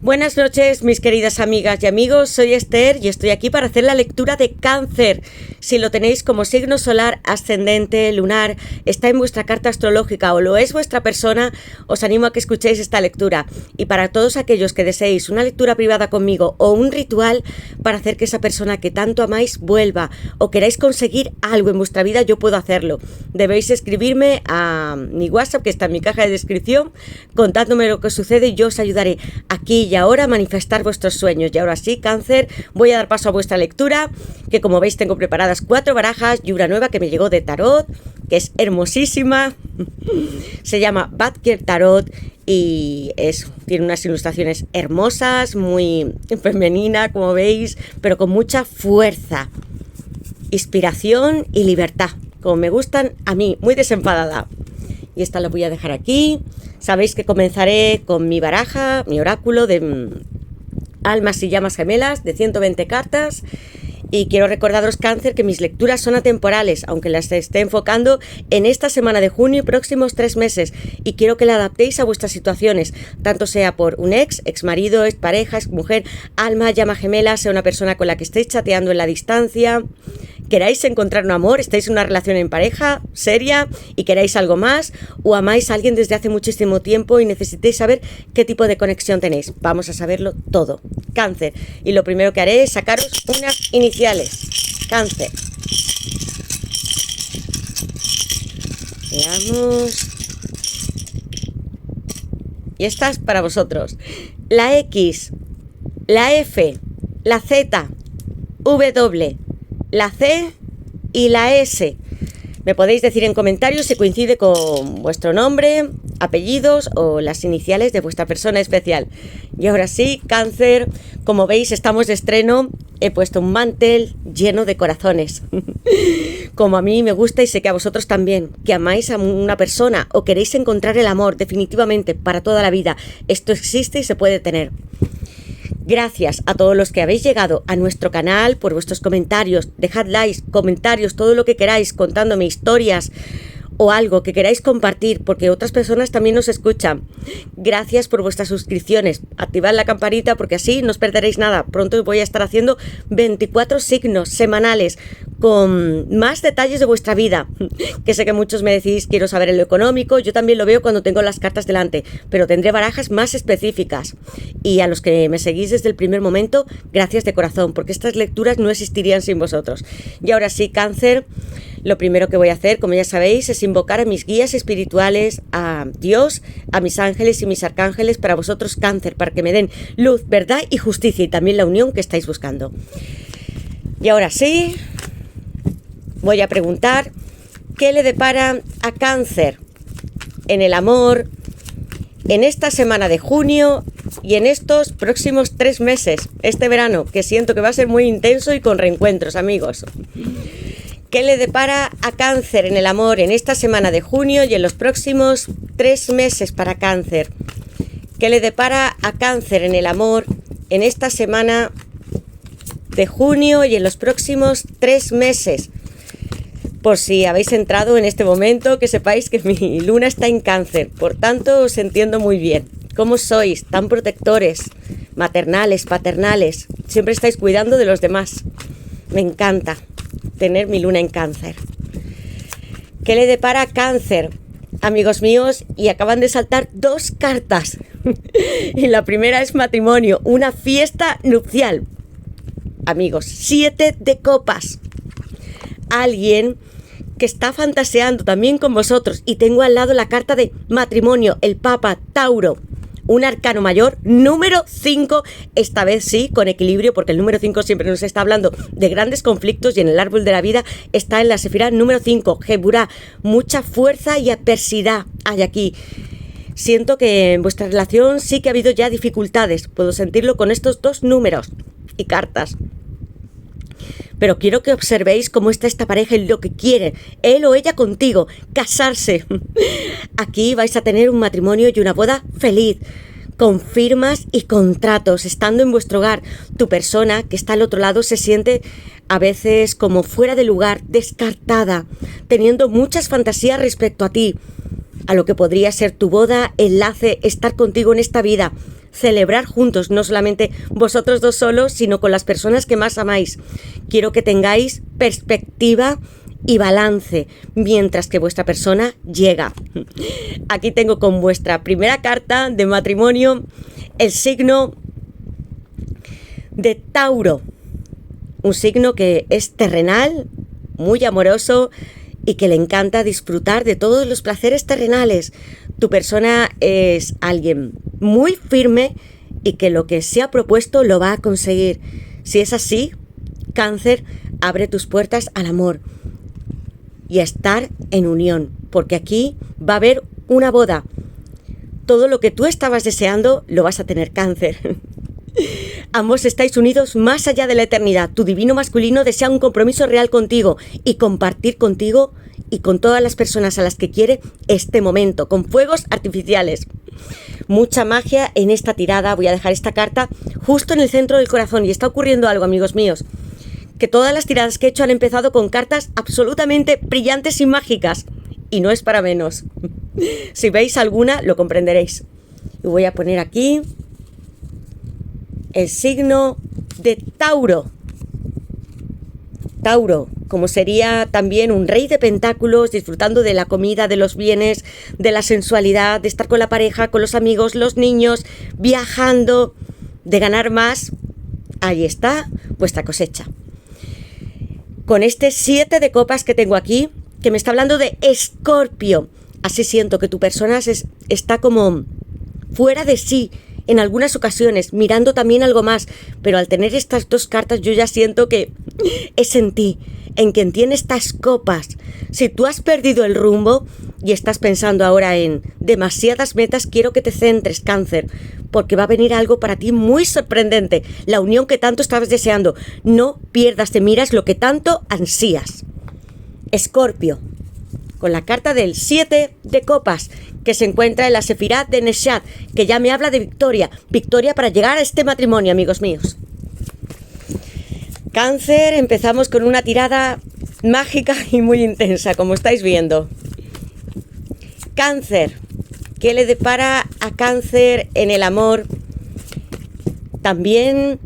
Buenas noches, mis queridas amigas y amigos, soy Esther y estoy aquí para hacer la lectura de Cáncer. Si lo tenéis como signo solar, ascendente, lunar, está en vuestra carta astrológica o lo es vuestra persona, os animo a que escuchéis esta lectura. Y para todos aquellos que deseéis una lectura privada conmigo o un ritual para hacer que esa persona que tanto amáis vuelva o queráis conseguir algo en vuestra vida, yo puedo hacerlo. Debéis escribirme a mi WhatsApp, que está en mi caja de descripción, contándome lo que sucede y yo os ayudaré aquí y ahora a manifestar vuestros sueños. Y ahora sí, Cáncer, voy a dar paso a vuestra lectura, que como veis tengo preparadas 4 barajas y una nueva que me llegó de tarot, que es hermosísima. Se llama Badger Tarot y tiene unas ilustraciones hermosas, muy femenina, como veis, pero con mucha fuerza, inspiración y libertad, como me gustan a mí, muy desenfadada. Y esta la voy a dejar aquí. Sabéis que comenzaré con mi baraja, mi oráculo de almas y llamas gemelas de 120 cartas. Y quiero recordaros, Cáncer, que mis lecturas son atemporales, aunque las esté enfocando en esta semana de junio y próximos 3 meses. Y quiero que la adaptéis a vuestras situaciones, tanto sea por un ex marido, ex pareja, ex mujer, alma, llama gemela, sea una persona con la que estéis chateando en la distancia, queráis encontrar un amor, estáis en una relación en pareja seria y queráis algo más, o amáis a alguien desde hace muchísimo tiempo y necesitéis saber qué tipo de conexión tenéis. Vamos a saberlo todo, Cáncer. Y lo primero que haré es sacaros unas iniciales. Cáncer. Veamos. Y esta es para vosotros. La X, la F, la Z, W, la C y la S. Me podéis decir en comentarios si coincide con vuestro nombre, apellidos o las iniciales de vuestra persona especial. Y ahora sí, Cáncer, como veis estamos de estreno. He puesto un mantel lleno de corazones. Como a mí me gusta y sé que a vosotros también, que amáis a una persona o queréis encontrar el amor definitivamente para toda la vida. Esto existe y se puede tener. Gracias a todos los que habéis llegado a nuestro canal por vuestros comentarios. Dejad likes, comentarios, todo lo que queráis, contándome historias o algo que queráis compartir, porque otras personas también nos escuchan. Gracias por vuestras suscripciones. Activad la campanita porque así no os perderéis nada. Pronto voy a estar haciendo 24 signos semanales con más detalles de vuestra vida, que sé que muchos me decís quiero saber en lo económico. Yo también lo veo cuando tengo las cartas delante, pero tendré barajas más específicas. Y a los que me seguís desde el primer momento, gracias de corazón, porque estas lecturas no existirían sin vosotros. Y ahora sí, Cáncer, lo primero que voy a hacer, como ya sabéis, es invocar a mis guías espirituales, a Dios, a mis ángeles y mis arcángeles para vosotros, Cáncer, para que me den luz, verdad y justicia, y también la unión que estáis buscando. Y ahora sí, voy a preguntar qué le depara a Cáncer en el amor en esta semana de junio y en estos próximos 3 meses, este verano, que siento que va a ser muy intenso y con reencuentros, amigos. ¿Qué le depara a Cáncer en el amor en esta semana de junio y en los próximos 3 meses para Cáncer? ¿Qué le depara a Cáncer en el amor en esta semana de junio y en los próximos 3 meses? Por si habéis entrado en este momento, que sepáis que mi luna está en Cáncer. Por tanto, os entiendo muy bien. ¿Cómo sois? Tan protectores, maternales, paternales. Siempre estáis cuidando de los demás. Me encanta tener mi luna en Cáncer. ¿Qué le depara a Cáncer, amigos míos? Y acaban de saltar 2 cartas. Y la primera es matrimonio, una fiesta nupcial. Amigos, 7 de copas. Alguien que está fantaseando también con vosotros. Y tengo al lado la carta de matrimonio, el Papa, Tauro. Un arcano mayor, número 5, esta vez sí, con equilibrio, porque el número 5 siempre nos está hablando de grandes conflictos y en el árbol de la vida está en la sefirá número 5, Geburá, mucha fuerza y adversidad hay aquí. Siento que en vuestra relación sí que ha habido ya dificultades, puedo sentirlo con estos 2 números y cartas. Pero quiero que observéis cómo está esta pareja y lo que quieren, él o ella contigo, casarse. Aquí vais a tener un matrimonio y una boda feliz, con firmas y contratos, estando en vuestro hogar. Tu persona que está al otro lado se siente a veces como fuera de lugar, descartada, teniendo muchas fantasías respecto a ti, a lo que podría ser tu boda, enlace, estar contigo en esta vida. celebrar juntos, no solamente vosotros dos solos, sino con las personas que más amáis. Quiero que tengáis perspectiva y balance, mientras que vuestra persona llega. Aquí tengo con vuestra primera carta de matrimonio el signo de Tauro, un signo que es terrenal, muy amoroso y que le encanta disfrutar de todos los placeres terrenales. Tu persona es alguien muy firme y que lo que se ha propuesto lo va a conseguir. Si es así, Cáncer, abre tus puertas al amor y a estar en unión, porque aquí va a haber una boda. Todo lo que tú estabas deseando lo vas a tener, Cáncer. Ambos estáis unidos más allá de la eternidad. Tu divino masculino desea un compromiso real contigo y compartir contigo y con todas las personas a las que quiere este momento, con fuegos artificiales. Mucha magia en esta tirada. Voy a dejar esta carta justo en el centro del corazón y está ocurriendo algo, amigos míos, que todas las tiradas que he hecho han empezado con cartas absolutamente brillantes y mágicas, y no es para menos. Si veis alguna, lo comprenderéis. Y voy a poner aquí el signo de Tauro. Tauro, como sería también un rey de pentáculos, disfrutando de la comida, de los bienes, de la sensualidad, de estar con la pareja, con los amigos, los niños, viajando, de ganar más. Ahí está vuestra cosecha. Con este 7 de copas que tengo aquí, que me está hablando de Escorpio. Así siento que tu persona está como fuera de sí en algunas ocasiones, mirando también algo más, pero al tener estas dos cartas yo ya siento que es en ti, en quien tiene estas copas. Si tú has perdido el rumbo y estás pensando ahora en demasiadas metas, quiero que te centres, Cáncer, porque va a venir algo para ti muy sorprendente, la unión que tanto estabas deseando. No pierdas de miras lo que tanto ansías. Escorpio, con la carta del 7 de copas, que se encuentra en la Sefirá de Neshat, que ya me habla de victoria, victoria para llegar a este matrimonio, amigos míos. Cáncer, empezamos con una tirada mágica y muy intensa, como estáis viendo. Cáncer, ¿qué le depara a Cáncer en el amor? También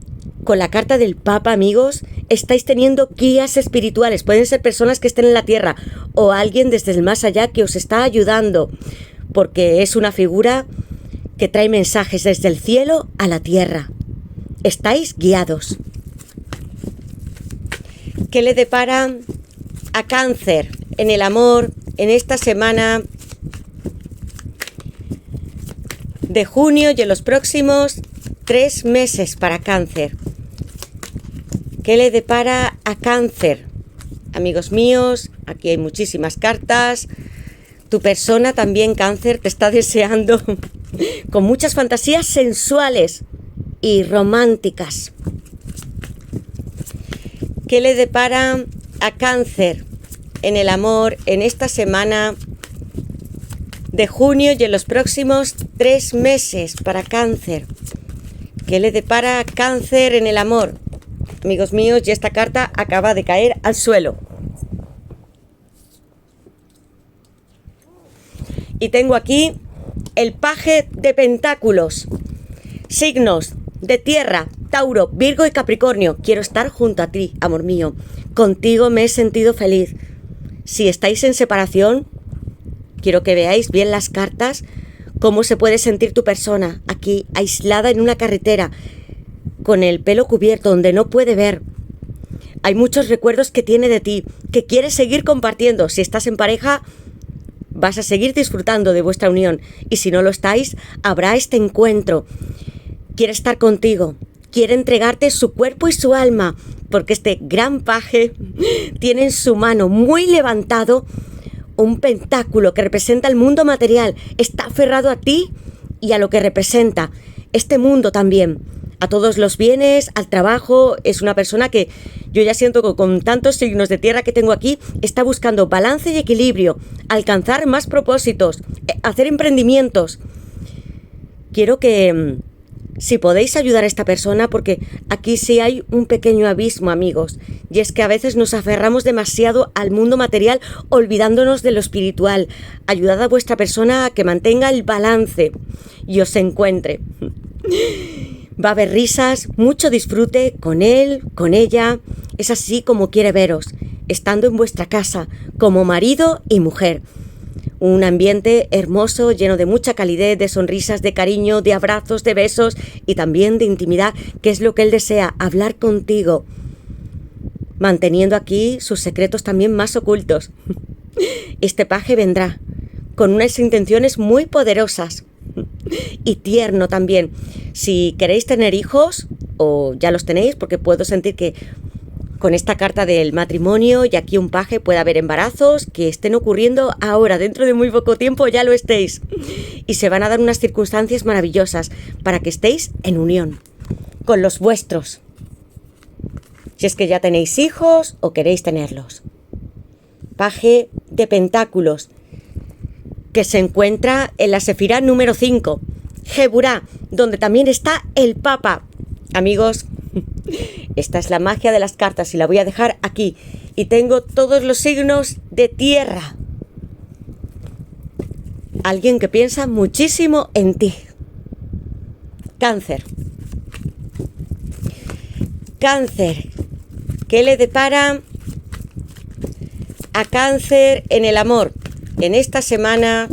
con la carta del Papa, amigos, estáis teniendo guías espirituales. Pueden ser personas que estén en la tierra o alguien desde el más allá que os está ayudando, porque es una figura que trae mensajes desde el cielo a la tierra. Estáis guiados. ¿Qué le depara a Cáncer en el amor en esta semana de junio y en los próximos 3 meses para Cáncer? ¿Qué le depara a Cáncer? Amigos míos, aquí hay muchísimas cartas. Tu persona también, Cáncer, te está deseando con muchas fantasías sensuales y románticas. ¿Qué le depara a Cáncer en el amor en esta semana de junio y en los próximos 3 meses para Cáncer? ¿Qué le depara a Cáncer en el amor? Amigos míos, y esta carta acaba de caer al suelo. Y tengo aquí el paje de pentáculos. Signos de tierra, Tauro, Virgo y Capricornio. Quiero estar junto a ti, amor mío. Contigo me he sentido feliz. Si estáis en separación, quiero que veáis bien las cartas, cómo se puede sentir tu persona aquí, aislada en una carretera, con el pelo cubierto, donde no puede ver. Hay muchos recuerdos que tiene de ti, que quiere seguir compartiendo. Si estás en pareja, vas a seguir disfrutando de vuestra unión. Y si no lo estáis, habrá este encuentro. Quiere estar contigo, quiere entregarte su cuerpo y su alma, porque este gran paje tiene en su mano, muy levantado, un pentáculo que representa el mundo material. Está aferrado a ti y a lo que representa este mundo también, a todos los bienes, al trabajo. Es una persona que yo ya siento que con tantos signos de tierra que tengo aquí, está buscando balance y equilibrio, alcanzar más propósitos, hacer emprendimientos. Quiero que si podéis ayudar a esta persona, porque aquí sí hay un pequeño abismo, amigos, y es que a veces nos aferramos demasiado al mundo material, olvidándonos de lo espiritual. Ayudad a vuestra persona a que mantenga el balance y os encuentre. Va a haber risas, mucho disfrute con él, con ella. Es así como quiere veros, estando en vuestra casa, como marido y mujer. Un ambiente hermoso, lleno de mucha calidez, de sonrisas, de cariño, de abrazos, de besos y también de intimidad, que es lo que él desea, hablar contigo, manteniendo aquí sus secretos también más ocultos. Este paje vendrá con unas intenciones muy poderosas y tierno también. Si queréis tener hijos, o ya los tenéis, porque puedo sentir que con esta carta del matrimonio y aquí un paje puede haber embarazos que estén ocurriendo ahora, dentro de muy poco tiempo ya lo estéis. Y se van a dar unas circunstancias maravillosas para que estéis en unión con los vuestros. Si es que ya tenéis hijos o queréis tenerlos. Paje de pentáculos, que se encuentra en la sefirá número 5, Geburá, donde también está el Papa. Amigos, esta es la magia de las cartas y la voy a dejar aquí. Y tengo todos los signos de tierra. Alguien que piensa muchísimo en ti. Cáncer. Cáncer. ¿Qué le depara a Cáncer en el amor en esta semana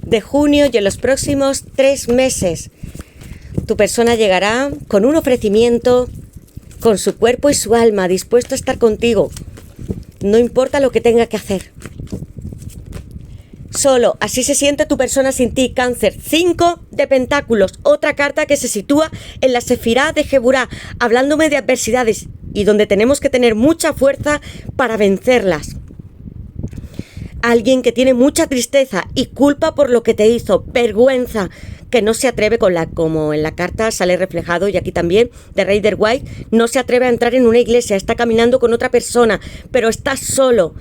de junio y en los próximos 3 meses? Tu persona llegará con un ofrecimiento, con su cuerpo y su alma, dispuesto a estar contigo. No importa lo que tenga que hacer. Solo, así se siente tu persona sin ti, Cáncer. 5 de pentáculos, otra carta que se sitúa en la sefirá de Geburá, hablándome de adversidades y donde tenemos que tener mucha fuerza para vencerlas. Alguien que tiene mucha tristeza y culpa por lo que te hizo, vergüenza, que no se atreve como en la carta sale reflejado y aquí también, de Rider White, no se atreve a entrar en una iglesia, está caminando con otra persona, pero está solo.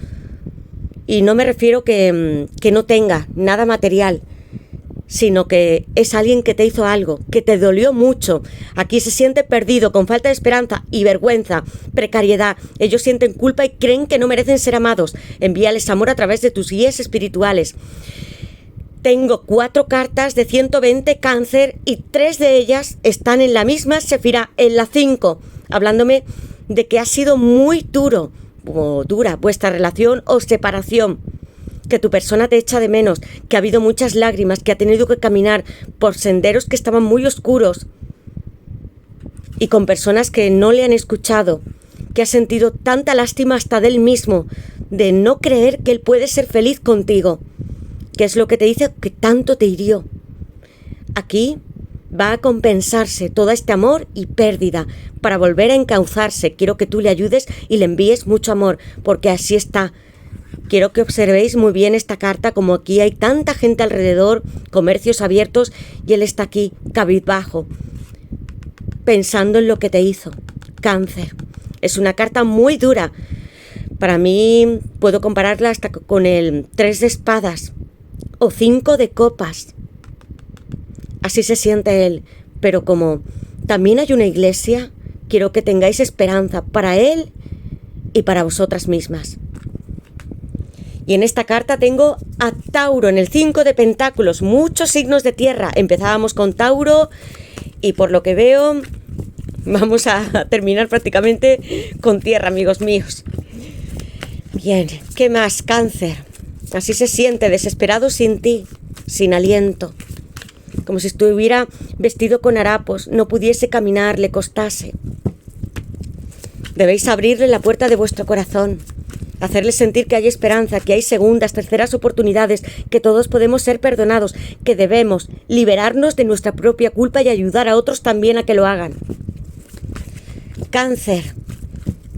Y no me refiero que no tenga nada material, sino que es alguien que te hizo algo, que te dolió mucho. Aquí se siente perdido, con falta de esperanza y vergüenza, precariedad. Ellos sienten culpa y creen que no merecen ser amados. Envíales amor a través de tus guías espirituales. Tengo 4 cartas de 120 Cáncer y 3 de ellas están en la misma sefirá, en la 5, hablándome de que ha sido muy dura vuestra relación o separación, que tu persona te echa de menos, que ha habido muchas lágrimas, que ha tenido que caminar por senderos que estaban muy oscuros y con personas que no le han escuchado, que ha sentido tanta lástima hasta de él mismo, de no creer que él puede ser feliz contigo, que es lo que te dice que tanto te hirió. Aquí va a compensarse todo este amor y pérdida para volver a encauzarse. Quiero que tú le ayudes y le envíes mucho amor, porque así está. Quiero que observéis muy bien esta carta, como aquí hay tanta gente alrededor, comercios abiertos, y él está aquí, cabizbajo, pensando en lo que te hizo. Cáncer. Es una carta muy dura. Para mí puedo compararla hasta con el 3 de espadas o 5 de copas. Así se siente él, pero como también hay una iglesia, quiero que tengáis esperanza para él y para vosotras mismas. Y en esta carta tengo a Tauro en el 5 de pentáculos, muchos signos de tierra. Empezábamos con Tauro y por lo que veo vamos a terminar prácticamente con tierra, amigos míos. Bien, ¿qué más? Cáncer. Así se siente, desesperado sin ti, sin aliento. Como si estuviera vestido con harapos, no pudiese caminar, le costase. Debéis abrirle la puerta de vuestro corazón, hacerle sentir que hay esperanza, que hay segundas, terceras oportunidades, que todos podemos ser perdonados, que debemos liberarnos de nuestra propia culpa y ayudar a otros también a que lo hagan. Cáncer.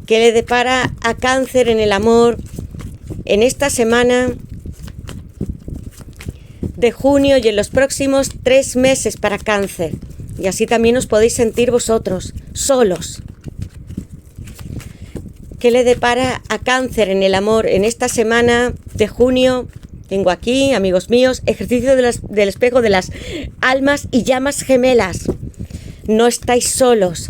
¿Qué le depara a Cáncer en el amor en esta semana de junio y en los próximos 3 meses para Cáncer? Y así también os podéis sentir vosotros, solos. ¿Qué le depara a Cáncer en el amor en esta semana de junio? Tengo aquí, amigos míos, ejercicio del espejo de las almas y llamas gemelas. No estáis solos.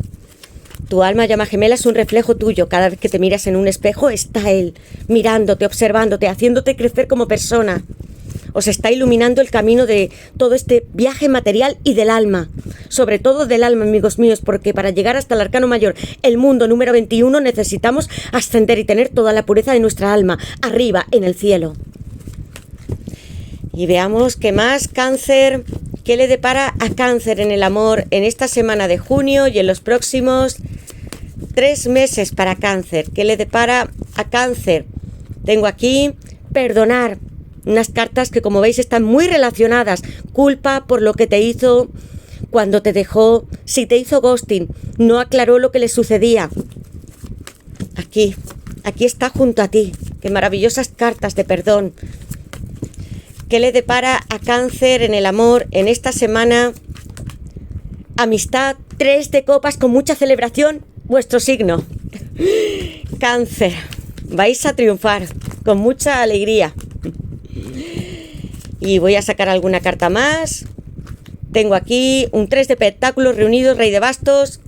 Tu alma llama gemela es un reflejo tuyo. Cada vez que te miras en un espejo está él, mirándote, observándote, haciéndote crecer como persona. os está iluminando el camino de todo este viaje material y del alma, sobre todo del alma, amigos míos, porque para llegar hasta el arcano mayor, el mundo número 21, necesitamos ascender y tener toda la pureza de nuestra alma arriba en el cielo. Y veamos qué más. Cáncer, ¿qué le depara a Cáncer en el amor en esta semana de junio y en los próximos 3 meses para Cáncer? ¿Qué le depara a Cáncer? Tengo aquí perdonar, unas cartas que, como veis, están muy relacionadas. Culpa por lo que te hizo cuando te dejó, si te hizo ghosting, no aclaró lo que le sucedía. Aquí está junto a ti. Qué maravillosas cartas de perdón. ¿Qué le depara a Cáncer en el amor en esta semana? Amistad, 3 de copas con mucha celebración, vuestro signo. Cáncer, vais a triunfar con mucha alegría. Y voy a sacar alguna carta más. Tengo aquí un 3 de pentáculos reunidos, rey de bastos.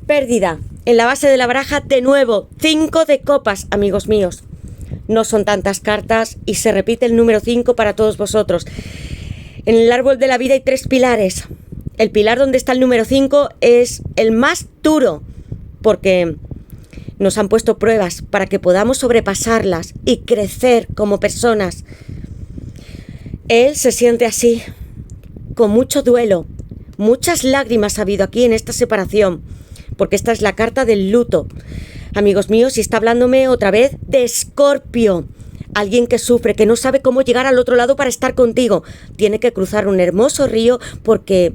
Pérdida. En la base de la baraja, de nuevo, 5 de copas, amigos míos. No son tantas cartas y se repite el número 5 para todos vosotros. En el árbol de la vida hay 3 pilares. El pilar donde está el número 5 es el más duro, porque nos han puesto pruebas para que podamos sobrepasarlas y crecer como personas. Él se siente así, con mucho duelo. Muchas lágrimas ha habido aquí en esta separación, porque esta es la carta del luto. Amigos míos, y está hablándome otra vez de Escorpio. Alguien que sufre, que no sabe cómo llegar al otro lado para estar contigo. Tiene que cruzar un hermoso río porque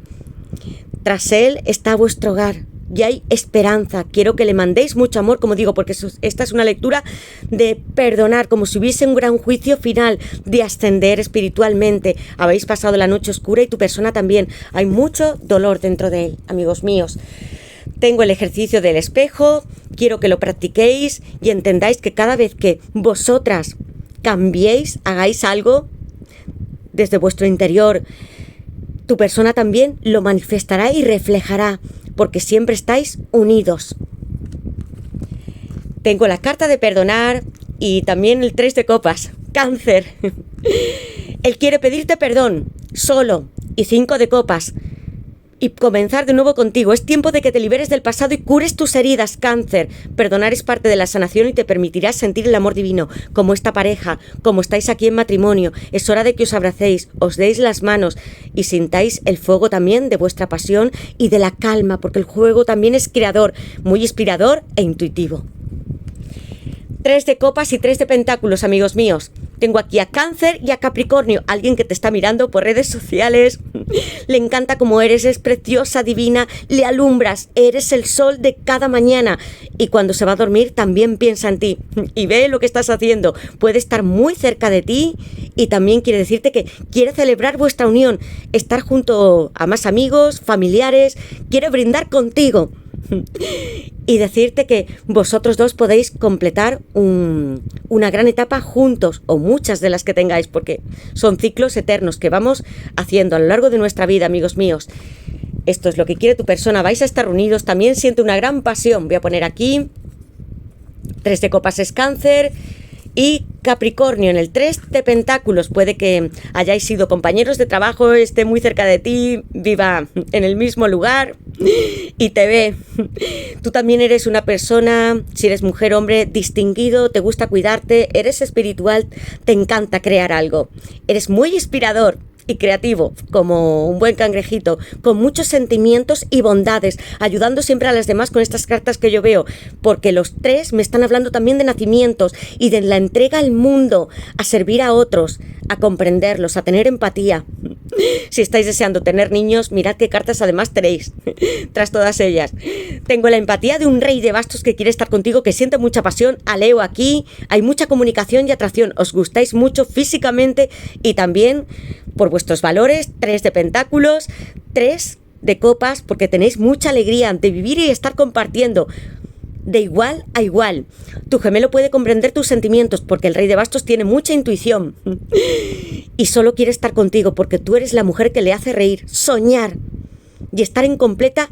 tras él está vuestro hogar. Y hay esperanza. Quiero que le mandéis mucho amor, como digo, porque esta es una lectura de perdonar, como si hubiese un gran juicio final, de ascender espiritualmente. Habéis pasado la noche oscura y tu persona también. Hay mucho dolor dentro de él, amigos míos. Tengo el ejercicio del espejo, quiero que lo practiquéis y entendáis que cada vez que vosotras cambiéis, hagáis algo desde vuestro interior, tu persona también lo manifestará y reflejará, porque siempre estáis unidos. Tengo la carta de perdonar y también el 3 de copas. Cáncer. Él quiere pedirte perdón, solo, y 5 de copas. Y comenzar de nuevo contigo. Es tiempo de que te liberes del pasado y cures tus heridas, Cáncer. Perdonar es parte de la sanación y te permitirá sentir el amor divino, como esta pareja, como estáis aquí en matrimonio. Es hora de que os abracéis, os deis las manos y sintáis el fuego también de vuestra pasión y de la calma, porque el juego también es creador, muy inspirador e intuitivo. 3 de copas y 3 de pentáculos, amigos míos. Tengo aquí a Cáncer y a Capricornio, alguien que te está mirando por redes sociales. Le encanta como eres, es preciosa, divina, le alumbras, eres el sol de cada mañana. Y cuando se va a dormir también piensa en ti y ve lo que estás haciendo. Puede estar muy cerca de ti y también quiere decirte que quiere celebrar vuestra unión, estar junto a más amigos, familiares, quiere brindar contigo. Y decirte que vosotros dos podéis completar una gran etapa juntos, o muchas de las que tengáis, porque son ciclos eternos que vamos haciendo a lo largo de nuestra vida, amigos míos. Esto es lo que quiere tu persona, vais a estar unidos, también siente una gran pasión. Voy a poner aquí 3 de copas es Cáncer y Capricornio en el 3 de pentáculos. Puede que hayáis sido compañeros de trabajo, esté muy cerca de ti, viva en el mismo lugar y te ve. Tú también eres una persona, si eres mujer, hombre, distinguido, te gusta cuidarte, eres espiritual, te encanta crear algo. Eres muy inspirador y creativo, como un buen cangrejito, con muchos sentimientos y bondades, ayudando siempre a las demás con estas cartas que yo veo, porque los 3 me están hablando también de nacimientos y de la entrega al mundo, a servir a otros, a comprenderlos, a tener empatía. Si estáis deseando tener niños, mirad qué cartas además tenéis, tras todas ellas. Tengo la empatía de un rey de bastos que quiere estar contigo, que siente mucha pasión, a Leo aquí, hay mucha comunicación y atracción, os gustáis mucho físicamente y también por vuestros valores, 3 de pentáculos, 3 de copas, porque tenéis mucha alegría de vivir y estar compartiendo de igual a igual. Tu gemelo puede comprender tus sentimientos, porque el rey de bastos tiene mucha intuición y solo quiere estar contigo, porque tú eres la mujer que le hace reír, soñar y estar en completa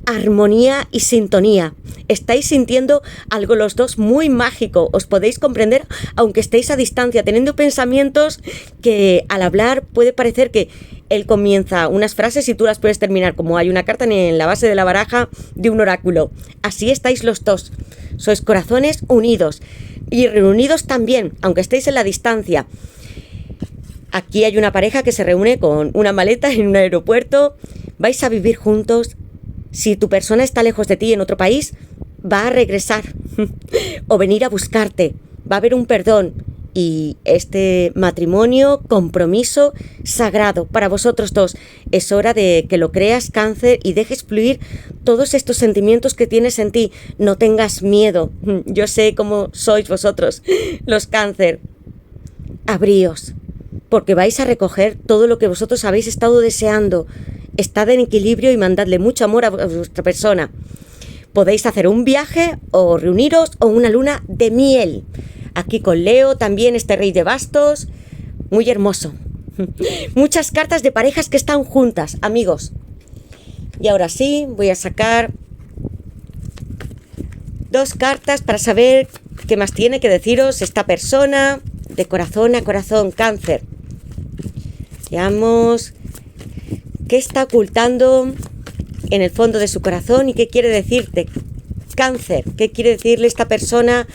armonía y sintonía. Estáis sintiendo algo los dos muy mágico. Os podéis comprender aunque estéis a distancia, teniendo pensamientos que al hablar puede parecer que él comienza unas frases y tú las puedes terminar, como hay una carta en la base de la baraja de un oráculo. Así estáis los dos. Sois corazones unidos y reunidos también, aunque estéis en la distancia. Aquí hay una pareja que se reúne con una maleta en un aeropuerto. Vais a vivir juntos. Si tu persona está lejos de ti en otro país, va a regresar o venir a buscarte. Va a haber un perdón y este matrimonio, compromiso sagrado para vosotros dos. Es hora de que lo creas, Cáncer, y dejes fluir todos estos sentimientos que tienes en ti. No tengas miedo. Yo sé cómo sois vosotros, los Cáncer. Abríos, porque vais a recoger todo lo que vosotros habéis estado deseando. Estad en equilibrio y mandadle mucho amor a vuestra persona. Podéis hacer un viaje o reuniros o una luna de miel. Aquí con Leo también este rey de bastos. Muy hermoso. Muchas cartas de parejas que están juntas, amigos. Y ahora sí, voy a sacar 2 cartas para saber qué más tiene que deciros esta persona de corazón a corazón, Cáncer. Veamos qué está ocultando en el fondo de su corazón y qué quiere decirte, Cáncer. ¿Qué quiere decirle esta persona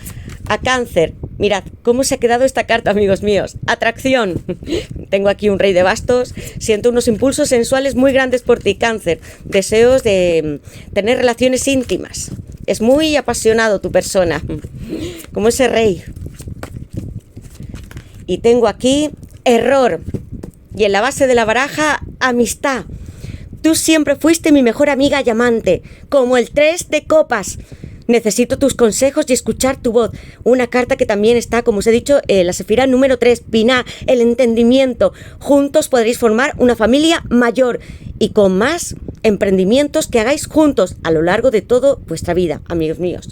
a Cáncer? Mirad cómo se ha quedado esta carta, amigos míos. Atracción. Tengo aquí un rey de bastos. Siento unos impulsos sensuales muy grandes por ti, Cáncer. Deseos de tener relaciones íntimas. Es muy apasionado tu persona, como ese rey. Y tengo aquí error. Y en la base de la baraja, amistad. Tú siempre fuiste mi mejor amiga y amante, como el 3 de copas. Necesito tus consejos y escuchar tu voz. Una carta que también está, como os he dicho, la sefira número 3, Binah, el entendimiento. Juntos podréis formar una familia mayor y con más emprendimientos que hagáis juntos a lo largo de toda vuestra vida, amigos míos.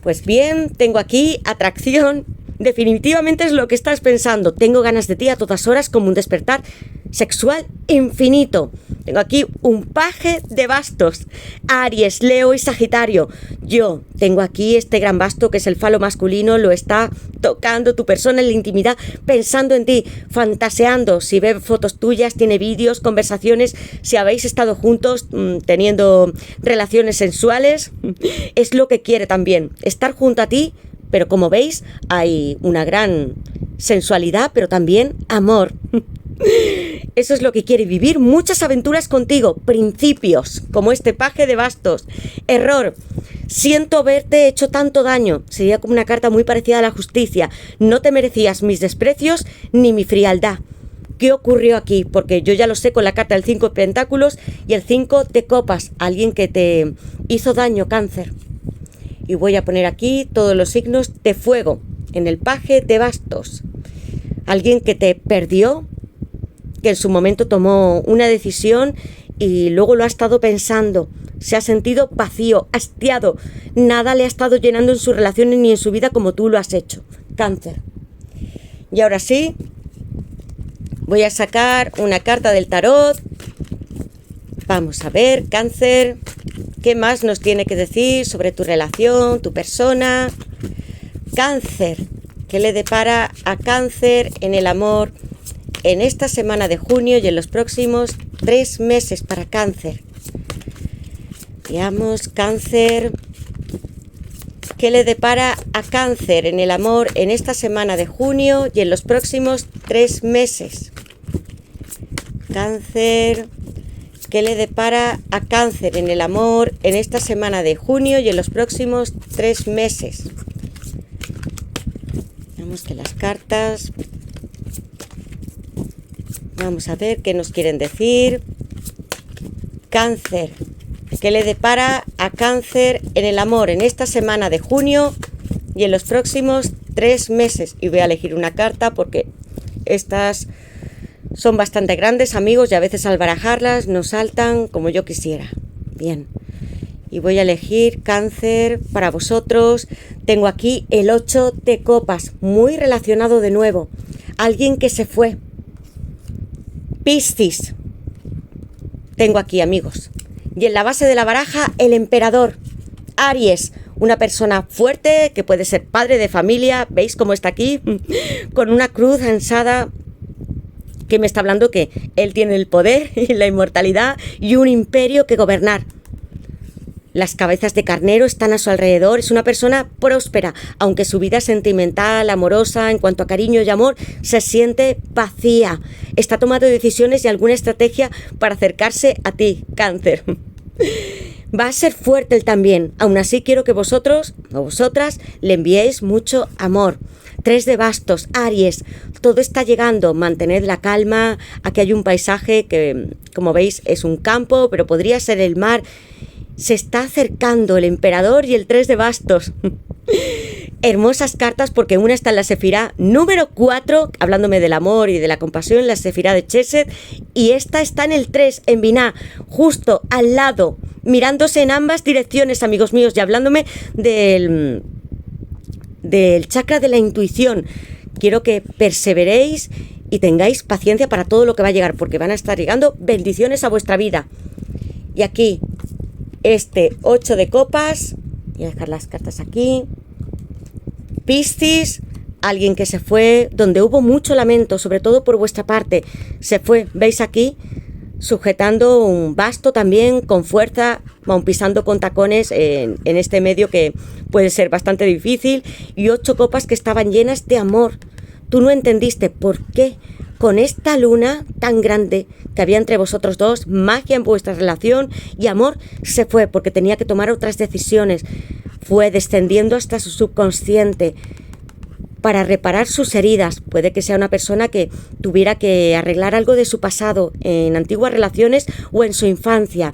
Pues bien, tengo aquí atracción. Definitivamente es lo que estás pensando. Tengo ganas de ti a todas horas, como un despertar sexual infinito. Tengo aquí un paje de bastos, Aries, Leo y Sagitario. Yo tengo aquí este gran basto que es el falo masculino, lo está tocando tu persona en la intimidad, pensando en ti, fantaseando. Si ve fotos tuyas, tiene vídeos, conversaciones, si habéis estado juntos teniendo relaciones sensuales, es lo que quiere también, estar junto a ti. Pero como veis, hay una gran sensualidad, pero también amor. Eso es lo que quiere, vivir muchas aventuras contigo. Principios, como este paje de bastos. Error. Siento haberte hecho tanto daño. Sería como una carta muy parecida a la justicia. No te merecías mis desprecios ni mi frialdad. ¿Qué ocurrió aquí? Porque yo ya lo sé con la carta del 5 de pentáculos y el 5 de copas. Alguien que te hizo daño, Cáncer. Y voy a poner aquí todos los signos de fuego en el paje de bastos. Alguien que te perdió, que en su momento tomó una decisión y luego lo ha estado pensando. Se ha sentido vacío, hastiado. Nada le ha estado llenando en sus relaciones ni en su vida como tú lo has hecho, Cáncer. Y ahora sí, voy a sacar una carta del tarot. Vamos a ver, Cáncer, ¿qué más nos tiene que decir sobre tu relación, tu persona? Cáncer, ¿qué le depara a Cáncer en el amor en esta semana de junio y en los próximos 3 meses para Cáncer? Veamos, Cáncer, ¿qué le depara a Cáncer en el amor en esta semana de junio y en los próximos 3 meses? Cáncer, ¿qué le depara a Cáncer en el amor en esta semana de junio y en los próximos 3 meses? Veamos que las cartas. Vamos a ver qué nos quieren decir. Cáncer, ¿qué le depara a Cáncer en el amor en esta semana de junio y en los próximos 3 meses? Y voy a elegir una carta porque estas son bastante grandes, amigos, y a veces al barajarlas no saltan como yo quisiera. Bien. Y voy a elegir Cáncer para vosotros. Tengo aquí el 8 de copas, muy relacionado de nuevo. Alguien que se fue. Piscis. Tengo aquí, amigos. Y en la base de la baraja, el emperador. Aries, una persona fuerte que puede ser padre de familia, ¿veis cómo está aquí? Con una cruz ansada que me está hablando que él tiene el poder y la inmortalidad y un imperio que gobernar. Las cabezas de carnero están a su alrededor, es una persona próspera, aunque su vida sentimental, amorosa, en cuanto a cariño y amor, se siente vacía. Está tomando decisiones y alguna estrategia para acercarse a ti, Cáncer. Va a ser fuerte él también. Aún así quiero que vosotros o vosotras le enviéis mucho amor. 3 de bastos, Aries, todo está llegando, mantened la calma. Aquí hay un paisaje que, como veis, es un campo, pero podría ser el mar. Se está acercando el emperador y el 3 de bastos. Hermosas cartas porque una está en la sefirá número 4, hablándome del amor y de la compasión, la sefirá de Chesed, y esta está en el 3, en Binah, justo al lado, mirándose en ambas direcciones, amigos míos, y hablándome del chakra de la intuición. Quiero que perseveréis y tengáis paciencia para todo lo que va a llegar, porque van a estar llegando bendiciones a vuestra vida. Y aquí, este 8 de copas, voy a dejar las cartas aquí. Piscis, alguien que se fue, donde hubo mucho lamento, sobre todo por vuestra parte, se fue, ¿veis aquí? Sujetando un basto también con fuerza, aun pisando con tacones en este medio que puede ser bastante difícil, y 8 copas que estaban llenas de amor. Tú no entendiste por qué con esta luna tan grande que había entre vosotros dos, magia en vuestra relación y amor, se fue porque tenía que tomar otras decisiones. Fue descendiendo hasta su subconsciente para reparar sus heridas. Puede que sea una persona que tuviera que arreglar algo de su pasado, en antiguas relaciones o en su infancia.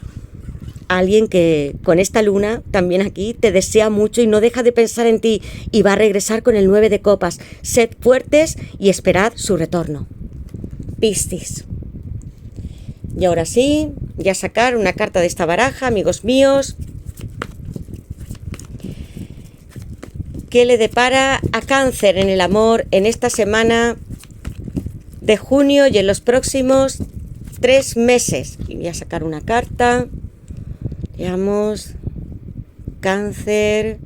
Alguien que con esta luna, también aquí, te desea mucho y no deja de pensar en ti, y va a regresar con el 9 de copas. Sed fuertes y esperad su retorno. Piscis. Y ahora sí, voy a sacar una carta de esta baraja, amigos míos. ¿Qué le depara a Cáncer en el amor en esta semana de junio y en los próximos 3 meses? Y voy a sacar una carta. Veamos. Cáncer.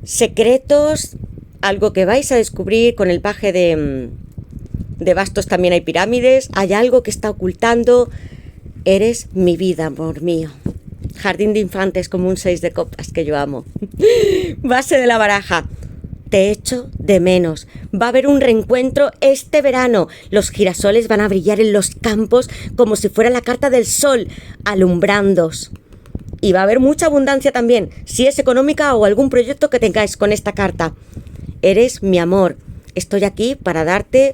Secretos. Algo que vais a descubrir con el paje de bastos. También hay pirámides. Hay algo que está ocultando. Eres mi vida, amor mío. Jardín de infantes, como un 6 de copas que yo amo. Base de la baraja. Te echo de menos. Va a haber un reencuentro este verano. Los girasoles van a brillar en los campos como si fuera la carta del sol, alumbrándoos. Y va a haber mucha abundancia también, si es económica o algún proyecto que tengáis con esta carta. Eres mi amor. Estoy aquí para darte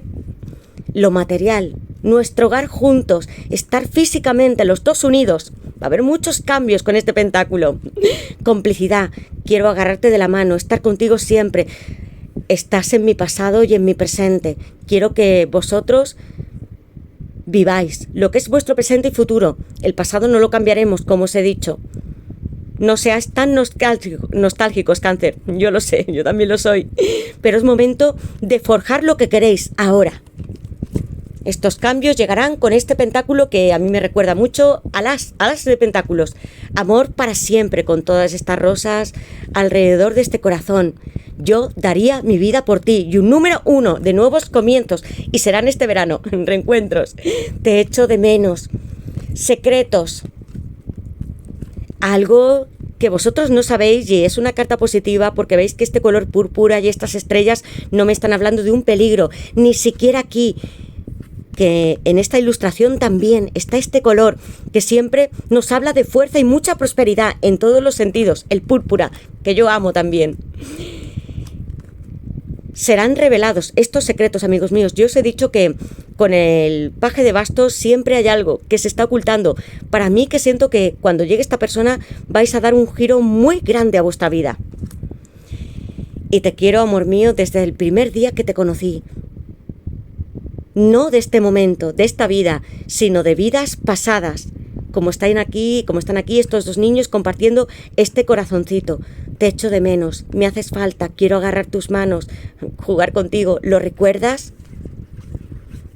lo material, nuestro hogar juntos, estar físicamente los dos unidos. Va a haber muchos cambios con este pentáculo. Complicidad, quiero agarrarte de la mano, estar contigo siempre. Estás en mi pasado y en mi presente. Quiero que vosotros viváis lo que es vuestro presente y futuro. El pasado no lo cambiaremos, como os he dicho. No seáis tan nostálgicos, Cáncer. Yo lo sé, yo también lo soy. Pero es momento de forjar lo que queréis ahora. Estos cambios llegarán con este pentáculo que a mí me recuerda mucho a las de pentáculos. Amor para siempre, con todas estas rosas alrededor de este corazón. Yo daría mi vida por ti. Y un número 1 de nuevos comienzos. Y serán este verano, reencuentros. Te echo de menos. Secretos. Algo que vosotros no sabéis, y es una carta positiva porque veis que este color púrpura y estas estrellas no me están hablando de un peligro. Ni siquiera aquí. Que en esta ilustración también está este color que siempre nos habla de fuerza y mucha prosperidad en todos los sentidos, el púrpura, que yo amo también. Serán revelados estos secretos, amigos míos. Yo os he dicho que con el paje de bastos siempre hay algo que se está ocultando. Para mí, que siento que cuando llegue esta persona vais a dar un giro muy grande a vuestra vida. Y te quiero, amor mío, desde el primer día que te conocí. No de este momento, de esta vida, sino de vidas pasadas, como están aquí estos dos niños compartiendo este corazoncito. Te echo de menos, me haces falta, quiero agarrar tus manos, jugar contigo. ¿Lo recuerdas?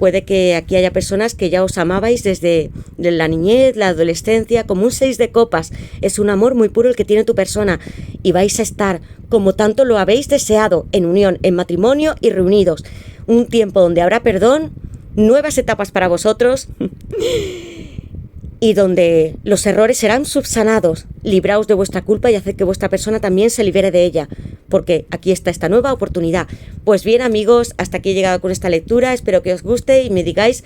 puede que aquí haya personas que ya os amabais desde la niñez, la adolescencia, como un 6 de copas. Es un amor muy puro el que tiene tu persona y vais a estar, como tanto lo habéis deseado, en unión, en matrimonio y reunidos. Un tiempo donde habrá perdón, nuevas etapas para vosotros y donde los errores serán subsanados. Libraos de vuestra culpa y haced que vuestra persona también se libere de ella, porque aquí está esta nueva oportunidad. Pues bien, amigos, hasta aquí he llegado con esta lectura. Espero que os guste y me digáis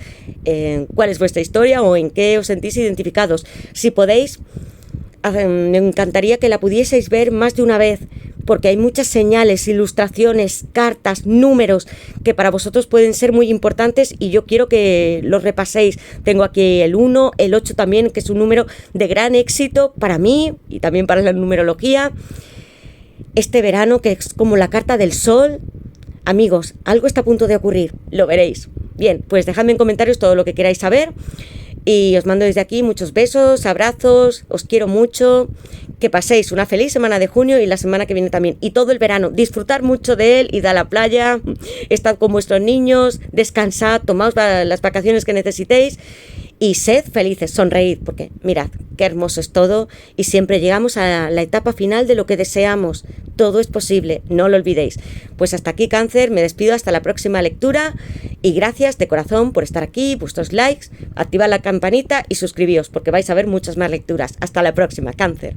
cuál es vuestra historia o en qué os sentís identificados. Si podéis, me encantaría que la pudieseis ver más de una vez, porque hay muchas señales, ilustraciones, cartas, números que para vosotros pueden ser muy importantes y yo quiero que los repaséis. Tengo aquí el 1, el 8 también, que es un número de gran éxito para mí y también para la numerología. Este verano, que es como la carta del sol. Amigos, algo está a punto de ocurrir, lo veréis. Bien, pues dejadme en comentarios todo lo que queráis saber y os mando desde aquí muchos besos, abrazos, os quiero mucho. Que paséis una feliz semana de junio y la semana que viene también. Y todo el verano, disfrutar mucho de él, id a la playa, estad con vuestros niños, descansad, tomaos las vacaciones que necesitéis y sed felices, sonreíd, porque mirad, qué hermoso es todo y siempre llegamos a la etapa final de lo que deseamos. Todo es posible, no lo olvidéis. Pues hasta aquí, Cáncer, me despido hasta la próxima lectura y gracias de corazón por estar aquí, vuestros likes, activad la campanita y suscribíos porque vais a ver muchas más lecturas. Hasta la próxima, Cáncer.